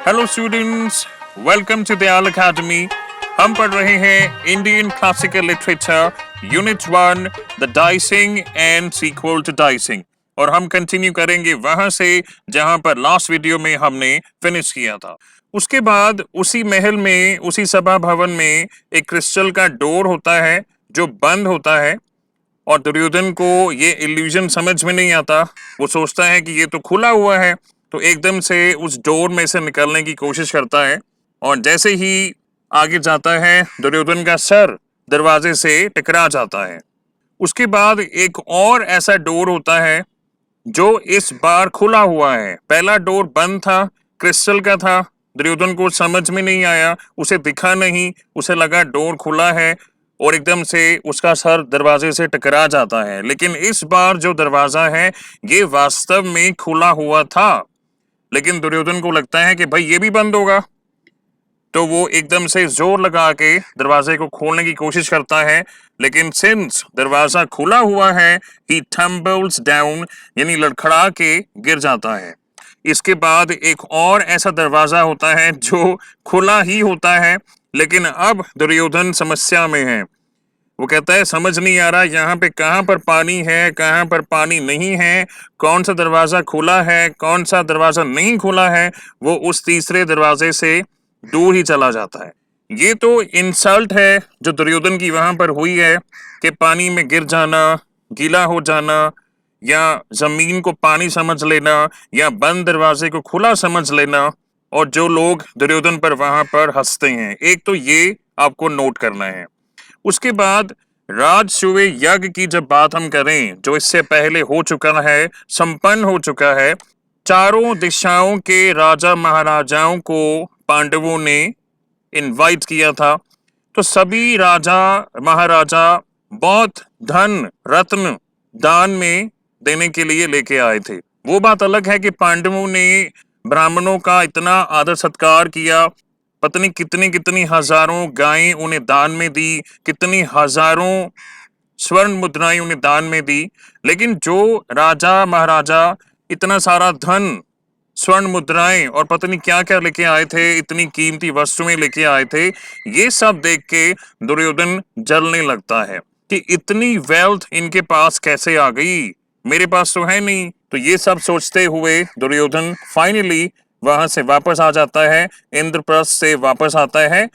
Hello students, welcome to Dayal academy. हम पढ़ रहे हैं Indian classical literature unit 1 the dicing and sequel to dicing, और हम कंटिन्यू करेंगे वहां से जहां पर लास्ट वीडियो में हमने फिनिश किया था। उसके बाद उसी महल में, उसी सभा भवन में एक क्रिस्टल का डोर होता है जो बंद होता है, और दुर्योधन को ये इल्यूजन समझ में नहीं आता। वो सोचता है कि ये तो खुला हुआ है, तो एकदम से उस डोर में से निकलने की कोशिश करता है, और जैसे ही आगे जाता है दुर्योधन का सर दरवाजे से टकरा जाता है। उसके बाद एक और ऐसा डोर होता है जो इस बार खुला हुआ है। पहला डोर बंद था, क्रिस्टल का था, दुर्योधन को समझ में नहीं आया, उसे दिखा नहीं, उसे लगा डोर खुला है और एकदम से उसका सर दरवाजे से टकरा जाता है। लेकिन इस बार जो दरवाजा है ये वास्तव में खुला हुआ था, लेकिन दुर्योधन को लगता है कि भाई ये भी बंद होगा, तो वो एकदम से जोर लगा के दरवाजे को खोलने की कोशिश करता है। लेकिन सिंस दरवाजा खुला हुआ है, ही टम्बल्स डाउन, यानी लड़खड़ा के गिर जाता है। इसके बाद एक और ऐसा दरवाजा होता है जो खुला ही होता है, लेकिन अब दुर्योधन समस्या में है। वो कहता है समझ नहीं आ रहा यहाँ पे कहाँ पर पानी है, कहाँ पर पानी नहीं है, कौन सा दरवाजा खुला है, कौन सा दरवाजा नहीं खुला है। वो उस तीसरे दरवाजे से दूर ही चला जाता है। ये तो इंसल्ट है जो दुर्योधन की वहां पर हुई है कि पानी में गिर जाना, गीला हो जाना, या जमीन को पानी समझ लेना, या बंद दरवाजे को खुला समझ लेना, और जो लोग दुर्योधन पर वहां पर हंसते हैं। एक तो ये आपको नोट करना है। उसके बाद राजसूय यज्ञ की जब बात हम करें, जो इससे पहले हो चुका है, संपन्न हो चुका है, चारों दिशाओं के राजा महाराजाओं को पांडवों ने इनवाइट किया था, तो सभी राजा महाराजा बहुत धन रत्न दान में देने के लिए लेके आए थे। वो बात अलग है कि पांडवों ने ब्राह्मणों का इतना आदर सत्कार किया, पत्नी कितनी कितनी हजारों गायें उन्हें दान में दी, कितनी हजारों स्वर्ण मुद्राएं उन्हें दान में दी। लेकिन जो राजा महाराजा इतना सारा धन, स्वर्ण मुद्राएं और पता नहीं क्या क्या लेके आए थे, इतनी कीमती वस्तुएं लेके आए थे, ये सब देख के दुर्योधन जलने लगता है कि इतनी वेल्थ इनके पास कैसे आ गई, मेरे पास तो है नहीं। तो ये सब सोचते हुए दुर्योधन फाइनली वहां से वापस आ जाता है, इंद्रप्रस्थ से वापस आता है,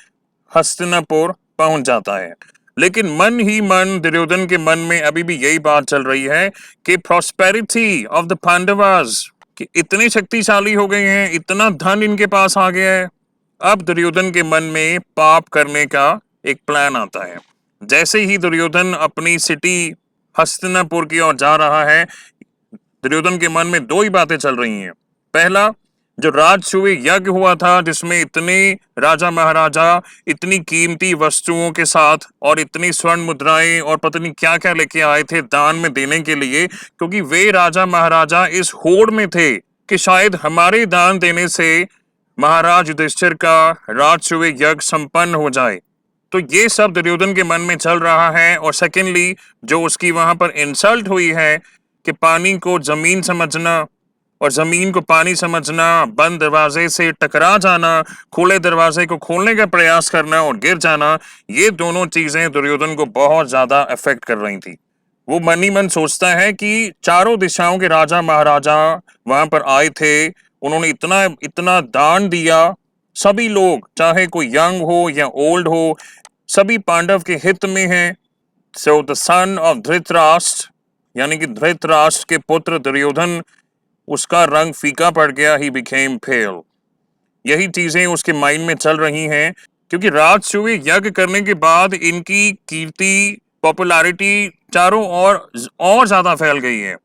हस्तिनापुर पहुंच जाता है। लेकिन मन ही मन दुर्योधन के मन में अभी भी यही बात चल रही है कि प्रॉस्पेरिटी ऑफ द पांडवास, कि इतने शक्तिशाली हो गए हैं, इतना धन इनके पास आ गया है। अब दुर्योधन के मन में पाप करने का एक प्लान आता है। जैसे ही दुर्योधन अपनी सिटी हस्तिनापुर की ओर जा रहा है, दुर्योधन के मन में दो ही बातें चल रही हैं। पहला, जो राजसूय यज्ञ हुआ था जिसमें इतने राजा महाराजा इतनी कीमती वस्तुओं के साथ और इतनी स्वर्ण मुद्राएं और पता नहीं क्या क्या लेके आए थे दान में देने के लिए, क्योंकि वे राजा महाराजा इस होड़ में थे कि शायद हमारे दान देने से महाराज युधिष्ठिर का राजसूय यज्ञ संपन्न हो जाए। तो ये सब दुर्योधन के मन में चल रहा है। और सेकेंडली, जो उसकी वहां पर इंसल्ट हुई है कि पानी को जमीन समझना और जमीन को पानी समझना, बंद दरवाजे से टकरा जाना, खुले दरवाजे को खोलने का प्रयास करना और गिर जाना, ये दोनों चीजें दुर्योधन को बहुत ज्यादा अफेक्ट कर रही थी। वो मन ही मन सोचता है कि चारों दिशाओं के राजा महाराजा वहां पर आए थे, उन्होंने इतना इतना दान दिया, सभी लोग चाहे कोई यंग हो या ओल्ड हो, सभी पांडव के हित में हैं। So the son of Dhritarashtra, यानी कि धृतराष्ट्र के पुत्र दुर्योधन, उसका रंग फीका पड़ गया, ही बिकेम पेल। यही चीजें उसके माइंड में चल रही हैं, क्योंकि राजसूय यज्ञ करने के बाद इनकी कीर्ति, पॉपुलैरिटी चारों और ज्यादा फैल गई है।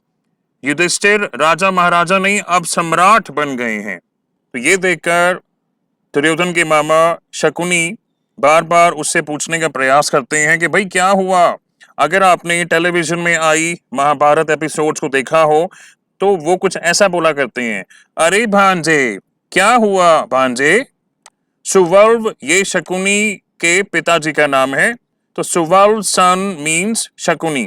युधिष्ठिर राजा महाराजा नहीं, अब सम्राट बन गए हैं। तो ये देखकर दुर्योधन के मामा शकुनी बार बार उससे पूछने का प्रयास करते हैं कि भाई क्या हुआ। अगर आपने टेलीविजन में आई महाभारत एपिसोड्स को देखा हो तो वो कुछ ऐसा बोला करते हैं, अरे भांजे क्या हुआ भांजे। सुवर्व ये शकुनी के पिताजी का नाम है, तो सुवर्व सन मीन्स शकुनी।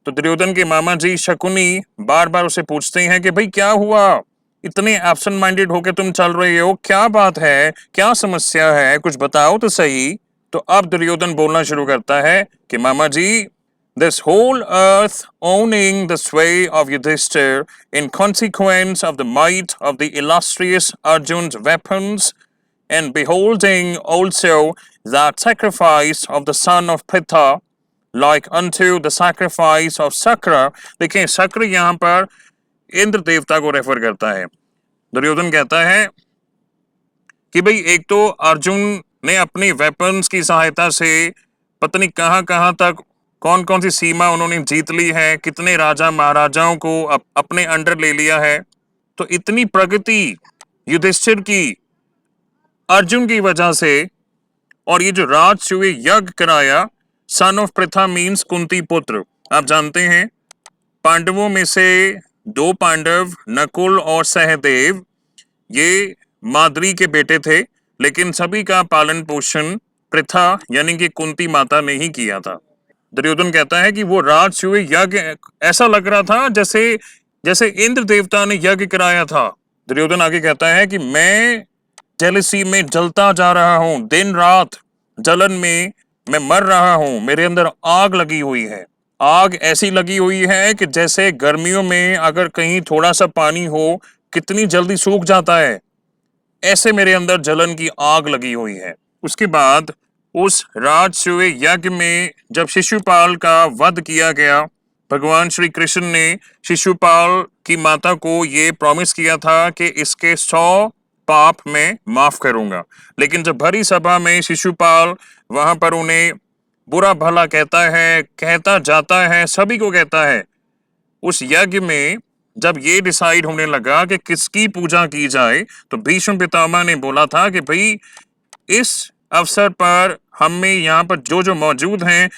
तो दुर्योधन के मामा जी शकुनी बार बार उसे पूछते हैं कि भाई क्या हुआ, इतने एब्सेंट माइंडेड होके तुम चल रहे हो, क्या बात है, क्या समस्या है, कुछ बताओ तो सही। तो अब दुर्योधन बोलना शुरू करता है कि मामा जी, this whole earth owning the sway of Yudhishthir in consequence of the might of the illustrious Arjun's weapons, and beholding also that sacrifice of the son of Pritha, like unto the sacrifice of Sakra। देखिए सक्र यहाँ पर इंद्र देवता को refer करता है। दुर्योधन कहता है कि भाई एक तो अर्जुन ने अपनी वेपन्स की सहायता से पता नहीं कहां कहां तक कौन कौन सी सीमा उन्होंने जीत ली है, कितने राजा महाराजाओं को अपने अंडर ले लिया है। तो इतनी प्रगति युधिष्ठिर की अर्जुन की वजह से, और ये जो राजसूय यज्ञ कराया, सन ऑफ प्रथा मीन्स कुंती पुत्र। आप जानते हैं पांडवों में से दो पांडव नकुल और सहदेव ये माद्री के बेटे थे, लेकिन सभी का पालन पोषण प्रथा यानी कि कुंती माता ने ही किया था। दुर्योधन कहता है कि वो राजसूय यज्ञ ऐसा लग रहा था जैसे जैसे इंद्र देवता ने यज्ञ कराया था। दुर्योधन आगे कहता है कि मैं जेलसी में जलता जा रहा हूं, दिन रात जलन में मैं मर रहा हूं, मेरे अंदर आग लगी हुई है। आग ऐसी लगी हुई है कि जैसे गर्मियों में अगर कहीं थोड़ा सा पानी हो कितनी जल्दी सूख जाता है, ऐसे मेरे अंदर जलन की आग लगी हुई है। उसके बाद उस राजसूय यज्ञ में जब शिशुपाल का वध किया गया, भगवान श्री कृष्ण ने शिशुपाल की माता को ये प्रॉमिस किया था कि इसके 100 पाप मैं माफ करूंगा। लेकिन जब भरी सभा में शिशुपाल वहां पर उन्हें बुरा भला कहता है, कहता जाता है, सभी को कहता है, उस यज्ञ में जब ये डिसाइड होने लगा कि किसकी पूजा की जाए, तो भीष्म पितामह ने बोला था कि भाई इस अवसर पर हम में यहाँ पर जो जो मौजूद हैं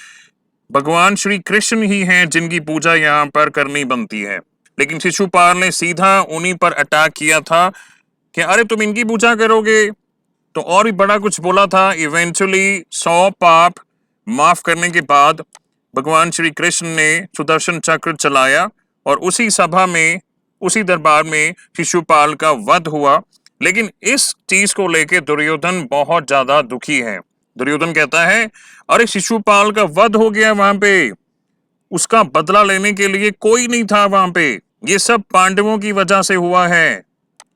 भगवान श्री कृष्ण ही हैं जिनकी पूजा यहाँ पर करनी बनती है। लेकिन शिशुपाल ने सीधा उन्हीं पर अटैक किया था कि अरे तुम इनकी पूजा करोगे, तो और भी बड़ा कुछ बोला था। इवेंचुअली 100 पाप माफ करने के बाद भगवान श्री कृष्ण ने सुदर्शन चक्र चलाया और उसी सभा में, उसी दरबार में शिशुपाल का वध हुआ। लेकिन इस चीज को लेके दुर्योधन बहुत ज्यादा दुखी है। दुर्योधन कहता है अरे शिशुपाल का वध हो गया, वहां पे उसका बदला लेने के लिए कोई नहीं था वहां पे, ये सब पांडवों की वजह से हुआ है,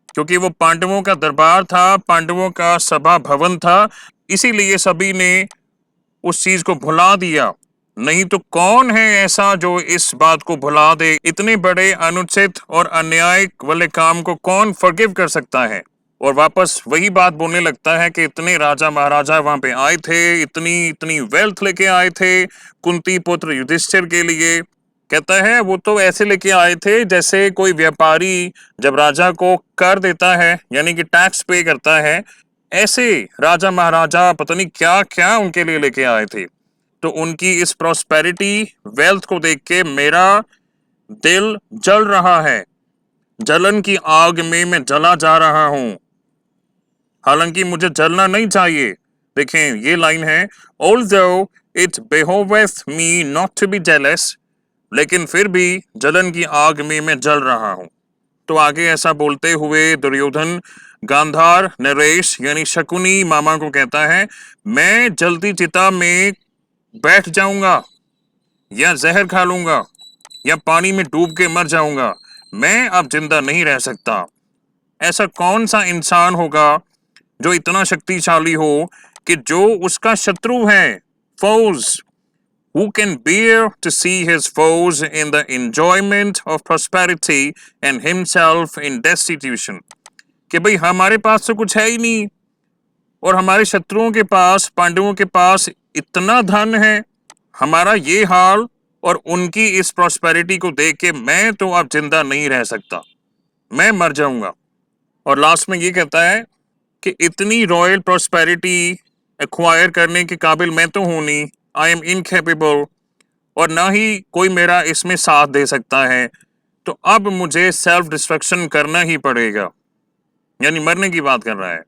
क्योंकि वो पांडवों का दरबार था, पांडवों का सभा भवन था, इसीलिए सभी ने उस चीज को भुला दिया। नहीं तो कौन है ऐसा जो इस बात को भुला दे? इतने बड़े अनुचित और अन्याय वाले काम को कौन फॉरगिव कर सकता है? और वापस वही बात बोलने लगता है कि इतने राजा महाराजा वहां पे आए थे, इतनी इतनी वेल्थ लेके आए थे कुंती पुत्र युधिष्ठिर के लिए। कहता है वो तो ऐसे लेके आए थे जैसे कोई व्यापारी जब राजा को कर देता है यानी कि टैक्स पे करता है, ऐसे राजा महाराजा पता नहीं क्या क्या उनके लिए लेके आए थे। तो उनकी इस प्रॉस्पेरिटी वेल्थ को देख के मेरा दिल जल रहा है, जलन की आग में मैं जला जा रहा हूं, हालांकि मुझे जलना नहीं चाहिए। देखें ये लाइन है, although it behoveth me not to be jealous, लेकिन फिर भी जलन की आग में मैं जल रहा हूं। तो आगे ऐसा बोलते हुए दुर्योधन गांधार नरेश यानी शकुनी मामा को कहता है, मैं जल्दी चिता में बैठ जाऊंगा या जहर खा लूंगा या पानी में डूब के मर जाऊंगा, मैं अब जिंदा नहीं रह सकता। ऐसा कौन सा इंसान होगा जो इतना शक्तिशाली हो कि जो उसका शत्रु है, foes, who can bear to see his foes in the enjoyment of prosperity and himself in destitution। कि भाई हमारे पास तो कुछ है ही नहीं और हमारे शत्रुओं के पास, पांडवों के पास इतना धन है, हमारा ये हाल, और उनकी इस प्रॉस्पेरिटी को देख के मैं तो अब जिंदा नहीं रह सकता, मैं मर जाऊंगा। और लास्ट में ये कहता है कि इतनी रॉयल प्रॉस्पेरिटी एक्वायर करने के काबिल मैं तो हूं नहीं, आई एम इनकेपेबल, और ना ही कोई मेरा इसमें साथ दे सकता है, तो अब मुझे सेल्फ डिस्ट्रक्शन करना ही पड़ेगा, यानी मरने की बात कर रहा है।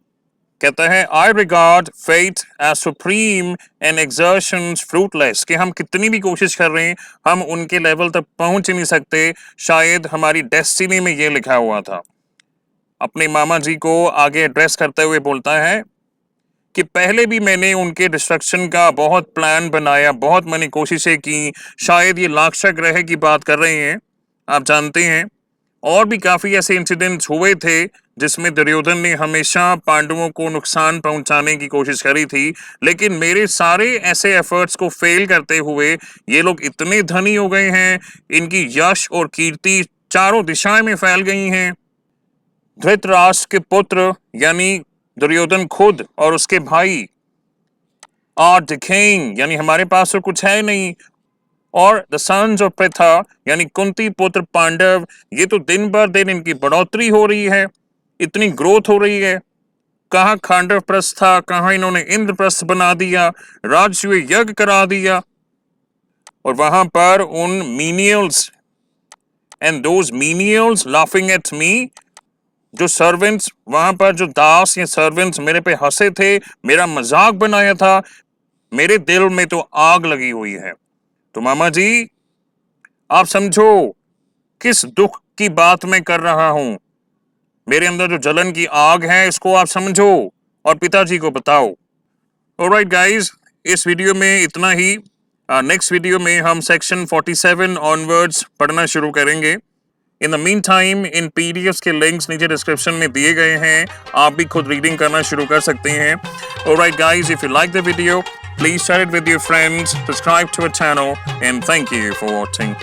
कहता है I regard fate as supreme and exertions fruitless, कि हम कितनी भी कोशिश कर रहे हैं हम उनके लेवल तक पहुंच ही नहीं सकते, शायद हमारी डेस्टिनी में ये लिखा हुआ था। अपने मामा जी को आगे एड्रेस करते हुए बोलता है कि पहले भी मैंने उनके डिस्ट्रक्शन का बहुत प्लान बनाया, बहुत मैंने कोशिशें की, शायद ये लाक्षय ग्रह की बात कर रहे हैं, आप जानते हैं। और भी काफी ऐसे इंसिडेंट्स हुए थे जिसमें दुर्योधन ने हमेशा पांडवों को नुकसान पहुंचाने की कोशिश करी थी, लेकिन मेरे सारे ऐसे एफर्ट्स को फेल करते हुए ये लोग इतने धनी हो गए हैं, इनकी यश और कीर्ति चारों दिशाएं में फैल गई हैं। धृतराष्ट्र के पुत्र यानी दुर्योधन खुद और उसके भाई आर डिकेइंग, यानी हमारे पास तो कुछ है नहीं। और द सन्स ऑफ पृथा यानी कुंती पुत्र पांडव, ये तो दिन बर दिन इनकी बढ़ोतरी हो रही है, इतनी ग्रोथ हो रही है। कहाँ खांडव प्रस्थ था, कहाँ इन्होंने इंद्रप्रस्थ बना दिया, राजस्व यज्ञ करा दिया। और वहां पर उन menials and those menials laughing at me, जो सर्वेंट्स वहां पर, जो दास या सर्वेंट्स मेरे पे हंसे थे, मेरा मजाक बनाया था, मेरे दिल में तो आग लगी हुई है। तो मामा जी, आप समझो किस दुख की बात मैं कर रहा हूं। मेरे अंदर जो जलन की आग है, इसको आप समझो और पिताजी को बताओ। ऑलराइट गाइस, इस वीडियो में इतना ही। नेक्स्ट वीडियो में हम सेक्शन 47 ऑनवर्ड्स पढ़ना शुरू करेंगे। In the mean time in PDFs के लिंक्स नीचे डिस्क्रिप्शन में दिए गए हैं, आप भी खुद रीडिंग करना शुरू कर सकते हैं। Alright guys, if you like the video, please share it with your friends, subscribe to our channel, and thank you for watching.